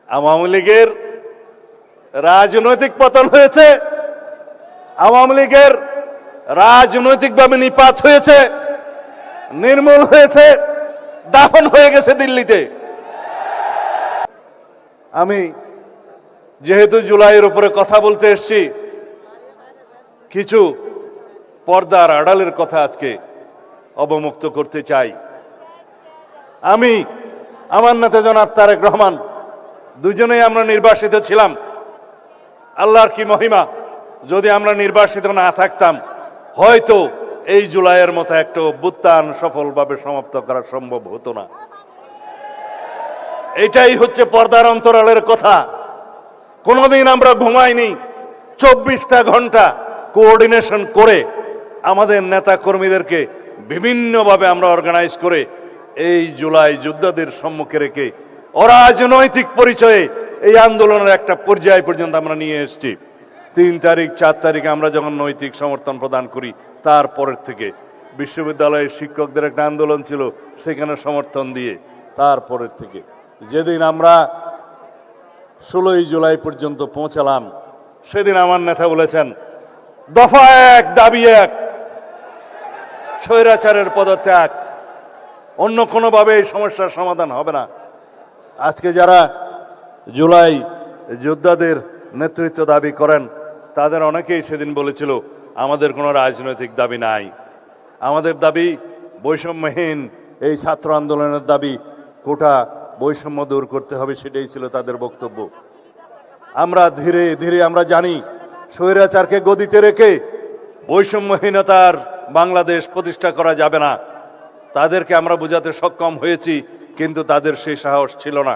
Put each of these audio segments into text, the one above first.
আওয়ামী লীগের রাজনৈতিক পতন হয়েছে, আওয়ামী লীগের রাজনৈতিকভাবে নিপাত হয়েছে, নির্মূল হয়েছে, দাফন হয়ে গেছে দিল্লিতে। আমি যেহেতু জুলাইয়ের উপরে কথা বলতে এসেছি, কিছু পর্দার আড়ালের কথা আজকে অবমুক্ত করতে চাই। আমি, আমার নেতা জনাব তারেক রহমান, দুজনেই আমরা নির্বাসিত ছিলাম। আল্লাহর কি মহিমা, যদি আমরা নির্বাসিত না থাকতাম হয়তো এই জুলাইয়ের মতো একটা অভ্যুত্থান সফলভাবে সমাপ্ত করা সম্ভব হতো না। এটাই হচ্ছে পর্দার অন্তরালের কথা। কোনোদিন আমরা ঘুমাইনি, 24টা ঘন্টা কোঅর্ডিনেশন করে আমাদের নেতা কর্মীদেরকে বিভিন্নভাবে আমরা অর্গানাইজ করে এই জুলাই যোদ্ধাদের সম্মুখে রেখে অরাজনৈতিক পরিচয়ে এই আন্দোলনের একটা পর্যায় পর্যন্ত আমরা নিয়ে এসেছি। 3 তারিখ 4 তারিখে আমরা যখন নৈতিক সমর্থন প্রদান করি, তারপরের থেকে বিশ্ববিদ্যালয়ের শিক্ষকদের একটা আন্দোলন ছিল, সেখানে সমর্থন দিয়ে তারপরের থেকে যেদিন আমরা 16ই জুলাই পর্যন্ত পৌঁছালাম, সেদিন আমার নেতা বলেছেন, দফা 1 দাবি 1, স্বৈরাচারের পদত্যাগ, অন্য কোনোভাবে এই সমস্যার সমাধান হবে না। আজকে যারা জুলাই যোদ্ধাদের নেতৃত্ব দাবি করেন, তাদের অনেকেই সেদিন বলেছিল আমাদের কোনো রাজনৈতিক দাবি নাই, আমাদের দাবি বৈষম্যহীন এই ছাত্র আন্দোলনের দাবি, কোটা বৈষম্য দূর করতে হবে, সেটাই ছিল তাদের বক্তব্য। আমরা ধীরে ধীরে আমরা জানি স্বৈরাচারকে গদিতে রেখে বৈষম্যহীনতার বাংলাদেশ প্রতিষ্ঠা করা যাবে না। তাদেরকে আমরা বোঝাতে সক্ষম হয়েছি, কিন্তু তাদের সেই সাহস ছিল না।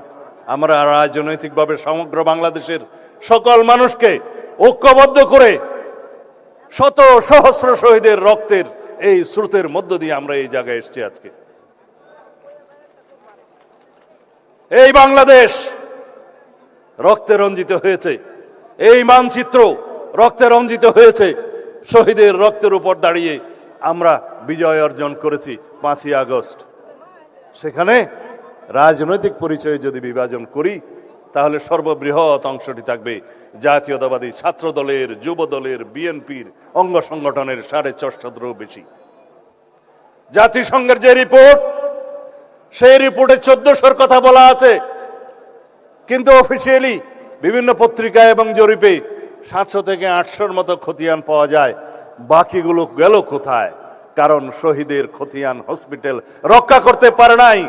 আমরা রাজনৈতিকভাবে সমগ্র বাংলাদেশের সকল মানুষকে ঐক্যবদ্ধ করে শত সহস্র শহীদের রক্তের এই স্রোতের মধ্য দিয়ে আমরা এই জায়গায় এসেছি। আজকে এই বাংলাদেশ রক্তে রঞ্জিত হয়েছে, এই মানচিত্র রক্তে রঞ্জিত হয়েছে। শহীদের রক্তের উপর দাঁড়িয়ে আমরা বিজয় অর্জন করেছি 5ই আগস্ট। সেখানে রাজনৈতিক পরিচয়ে যদি বিভাজন করি, তাহলে সর্ববৃহৎ অংশটি থাকবে জাতীয়তাবাদী ছাত্র দলের, যুব দলের, বিএনপির অঙ্গ সংগঠনের 6.5 বেশি। জাতিসংঘের যে রিপোর্ট, সেই রিপোর্টে 1400-র কথা বলা আছে, কিন্তু অফিসিয়ালি বিভিন্ন পত্রিকায় এবং জরিপে 700 থেকে 800-র মতো খতিয়ান পাওয়া যায়। বাকিগুলো গেল কোথায়? কারণ শহীদের খতিয়ান হসপিটাল রক্ষা করতে পারে নাই,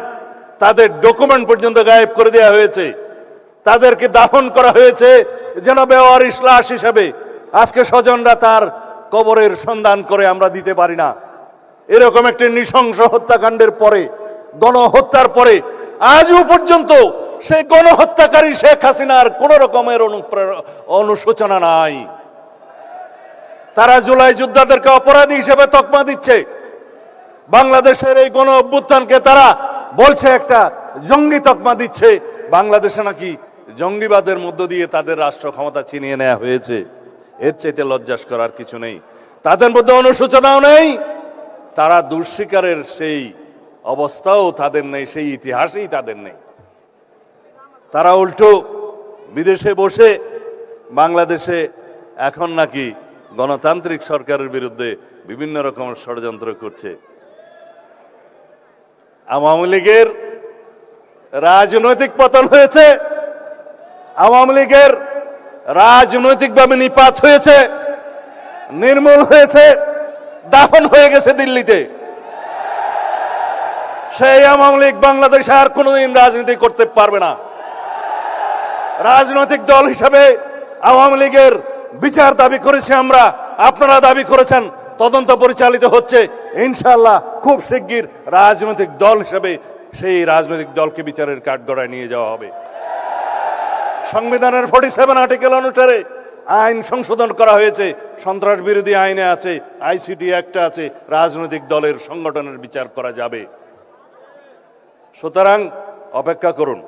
তাদের ডকুমেন্ট পর্যন্ত গায়েব করে দেওয়া হয়েছে, তাদেরকে দাফন করা হয়েছে যেন বেওয়ারিশ লাশ হিসেবে। আজকে স্বজনরা তার কবরের সন্ধান করে আমরা দিতে পারি না। এরকম একটি নৃশংস হত্যাকাণ্ডের পরে, গণহত্যার পরে আজও পর্যন্ত সেই গণহত্যাকারী শেখ হাসিনার কোন রকমের অনুশোচনা নাই। তারা জুলাই যোদ্ধাদেরকে অপরাধী হিসেবে তকমা দিচ্ছে। বাংলাদেশের এই গণ অভ্যুত্থানকে তারা বলছে একটা জঙ্গি তকমা দিচ্ছে। বাংলাদেশে নাকি জঙ্গিবাদের মধ্য দিয়ে তাদের রাষ্ট্র ক্ষমতা ছিনিয়ে নেওয়া হয়েছে। এর চাইতে লজ্জাস করার কিছু নেই। তাদের মধ্যে অনুশোচনাও নেই, তারা দুঃস্বীকারের সেই অবস্থাও তাদের নেই, সেই ইতিহাসেই তাদের নেই। তারা উল্টো বিদেশে বসে বাংলাদেশে এখন নাকি গণতান্ত্রিক সরকারের বিরুদ্ধে বিভিন্ন রকমের ষড়যন্ত্র করছে। আওয়ামী লীগের রাজনৈতিক পতন হয়েছে, আওয়ামী লীগের রাজনৈতিকভাবে নিপাত হয়েছে, নির্মূল হয়েছে, দাফন হয়ে গেছে দিল্লিতে। সেই আওয়ামী লীগ বাংলাদেশে আর কোনোদিন রাজনীতি করতে পারবে না। রাজনৈতিক দল হিসেবে আওয়ামী লীগের বিচার দাবি করেছি আমরা, আপনারা দাবি করেছেন, তদন্ত পরিচালিত হচ্ছে। ইনশাআল্লাহ খুব শিগগির রাজনৈতিক দল হিসেবে সেই রাজনৈতিক দলকে বিচারের কাঠগড়ায় নিয়ে যাওয়া হবে। সংবিধানের 47 আর্টিকেল অনুসারে আইন সংশোধন করা হয়েছে, সন্ত্রাস বিরোধী আইনে আছে, আইসিটি অ্যাক্টে আছে, রাজনৈতিক দলের সংগঠনের বিচার করা যাবে। সুতরাং অপেক্ষা করুন।